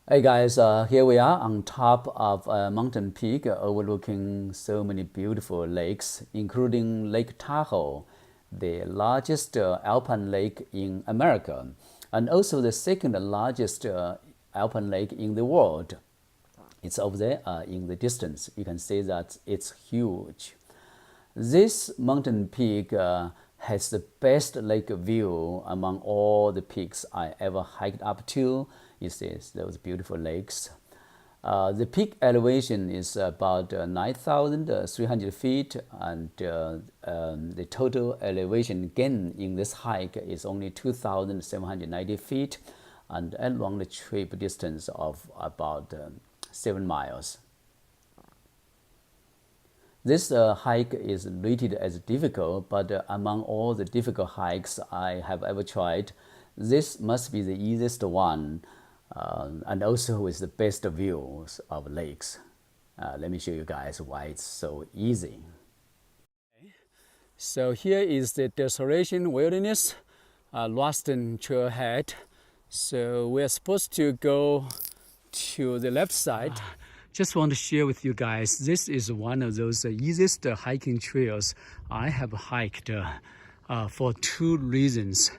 Hey guys, here we are on top of a mountain peak overlooking so many beautiful lakes, including Lake Tahoe, the largest alpine lake in America, and also the second largest alpine lake in the world. It's over there in the distance. You can see that it's huge. This mountain peak has the best lake view among all the peaks I ever hiked up to. You see those beautiful lakes. The peak elevation is about 9,300 feet, and the total elevation gain in this hike is only 2,790 feet, and a round trip distance of about 7 miles. This hike is rated as difficult, but among all the difficult hikes I have ever tried, this must be the easiest one, and also with the best views of lakes. Let me show you guys why it's so easy. So here is the Desolation Wilderness, Ralston trailhead. So we're supposed to go to the left side. Just want to share with you guys, this is one of those easiest hiking trails I have hiked for two reasons.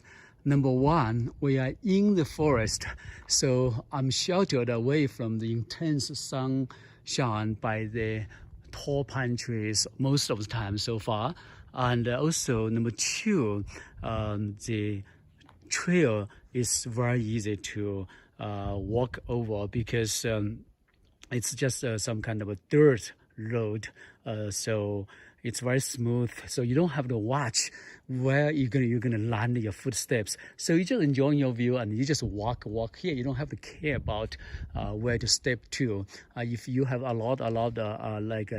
Number one, we are in the forest, so I'm sheltered away from the intense sunshine by the tall pine trees most of the time so far. And also, number two, the trail is very easy to walk over because it's just some kind of a dirt road, so it's very smooth. So you don't have to watch where you're gonna land your footsteps. So you just enjoying your view and you just walk here. You don't have to care about where to step to. If you have a lot like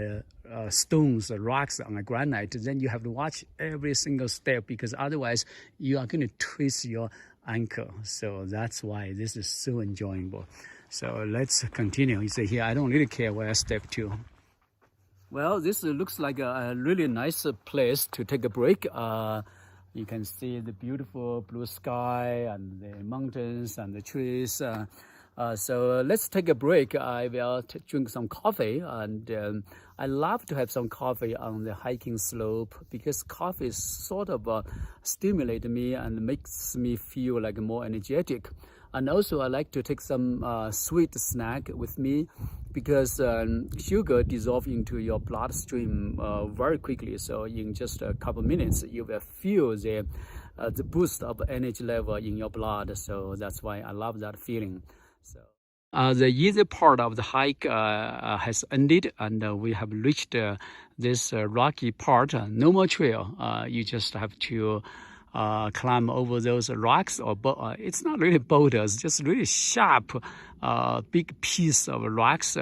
stones, rocks on a granite, then you have to watch every single step because otherwise you are gonna twist your ankle. So that's why this is so enjoyable. So let's continue. You see here, I don't really care where I step to. Well, this looks like a really nice place to take a break. You can see the beautiful blue sky and the mountains and the trees. So let's take a break. I will drink some coffee, and I love to have some coffee on the hiking slope because coffee sort of stimulates me and makes me feel like more energetic. And also I like to take some sweet snack with me because sugar dissolves into your bloodstream very quickly. So in just a couple minutes, you will feel the boost of energy level in your blood. So that's why I love that feeling. So the easy part of the hike has ended, and we have reached this rocky part. No more trail. You just have to climb over those rocks, or it's not really boulders, just really sharp, big piece of rocks.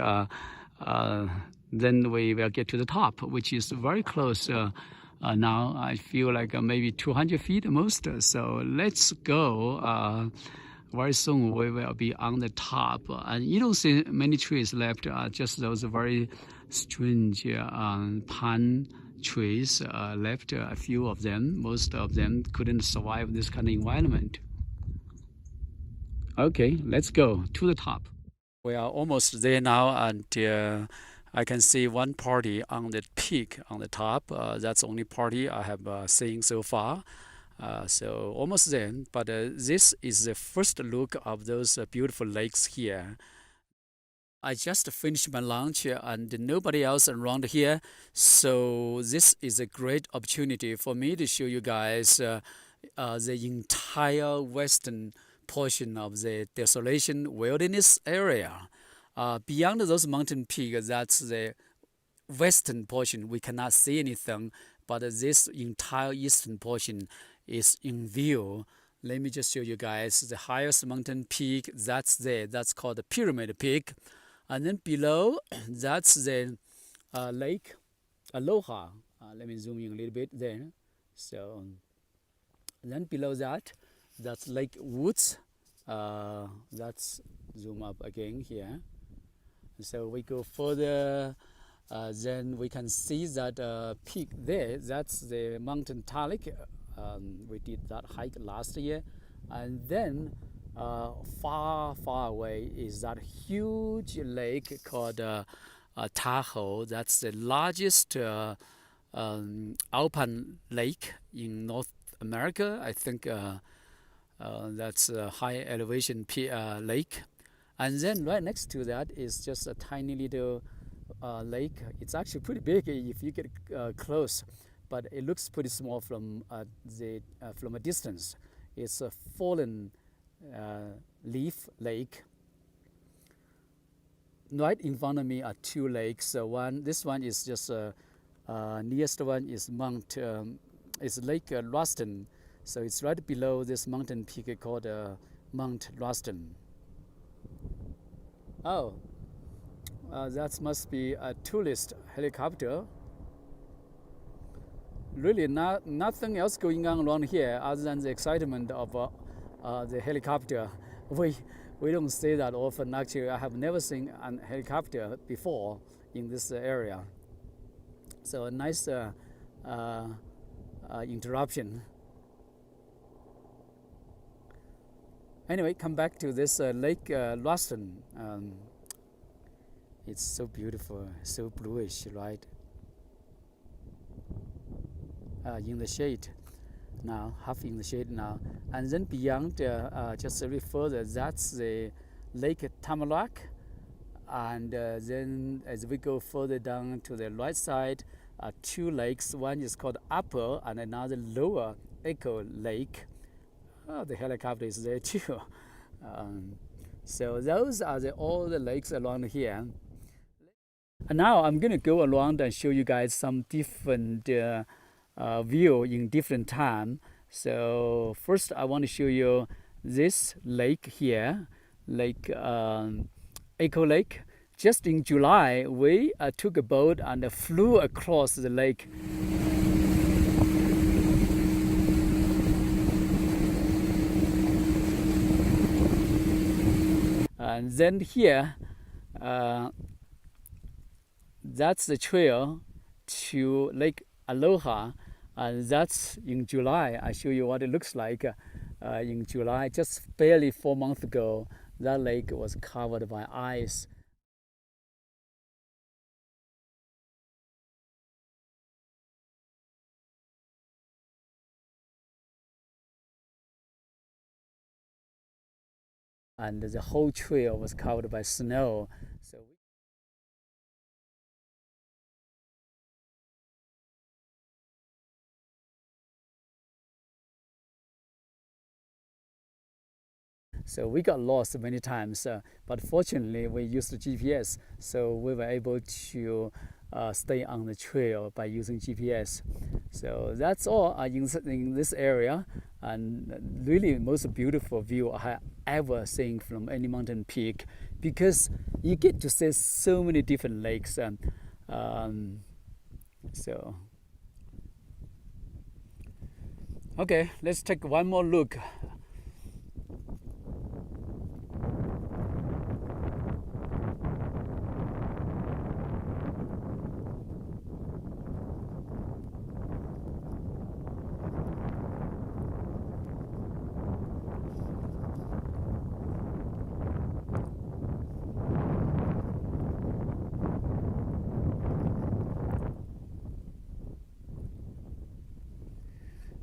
Then we will get to the top, which is very close. Now I feel like maybe 200 feet most. So let's go. Very soon we will be on the top, and you don't see many trees left. Just those very strange pine trees left, a few of them. Most of them couldn't survive this kind of environment. Okay, let's go to the top. We are almost there now, and I can see one party on the peak on the top. That's the only party I have seen so far. So almost there, but this is the first look of those beautiful lakes here. I just finished my lunch and nobody else around here, so this is a great opportunity for me to show you guys the entire western portion of the Desolation Wilderness area. Beyond those mountain peaks, that's the western portion. We cannot see anything, but this entire eastern portion is in view. Let me just show you guys the highest mountain peak. That's there. That's called the Pyramid Peak. And then below, that's the Lake Aloha. Let me zoom in a little bit there. So then below that, that's Lake Woods. Let's zoom up again here. So we go further, then we can see that peak there. That's the Mountain Talik. We did that hike last year. And then far, far away is that huge lake called Tahoe. That's the largest alpine lake in North America. I think that's a high elevation lake. And then right next to that is just a tiny little lake. It's actually pretty big if you get close, but it looks pretty small from a distance. It's a fallen leaf lake. Right in front of me are two lakes. This one is just nearest one is is Lake Ralston. So it's right below this mountain peak called Mount Ralston. Oh, that must be a tourist helicopter. Really, nothing else going on around here other than the excitement of the helicopter. We don't see that often. Actually, I have never seen a helicopter before in this area. So a nice interruption. Anyway, come back to this Lake Ralston. It's so beautiful, so bluish, right? In the shade now, half in the shade now. And then beyond, just a bit further, that's the Lake Tamarack. And then as we go further down to the right side, two lakes. One is called Upper and another Lower Echo Lake. Oh, the helicopter is there too. So those are all the lakes around here. And now I'm going to go around and show you guys some different view in different time. So first I want to show you this lake here, Lake Echo Lake. Just in July, we took a boat and flew across the lake. And then here, that's the trail to Lake Aloha, and that's in July. I show you what it looks like in July. Just barely 4 months ago, that lake was covered by ice. And the whole trail was covered by snow. So we got lost many times, but fortunately we used the GPS, so we were able to stay on the trail by using GPS. So that's all in this area, and really most beautiful view I have ever seen from any mountain peak, because you get to see so many different lakes. So okay, let's take one more look.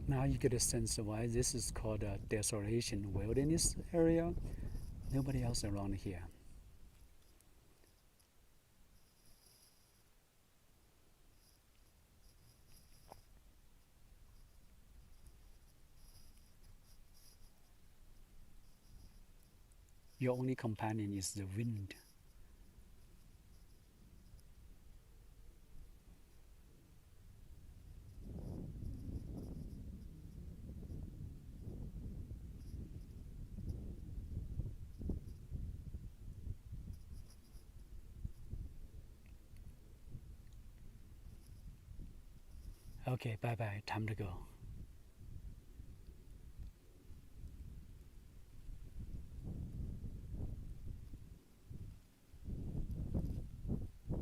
Now you get a sense of why this is called a desolation wilderness area. Nobody else around here. Your only companion is the wind. Okay, bye-bye, time to go.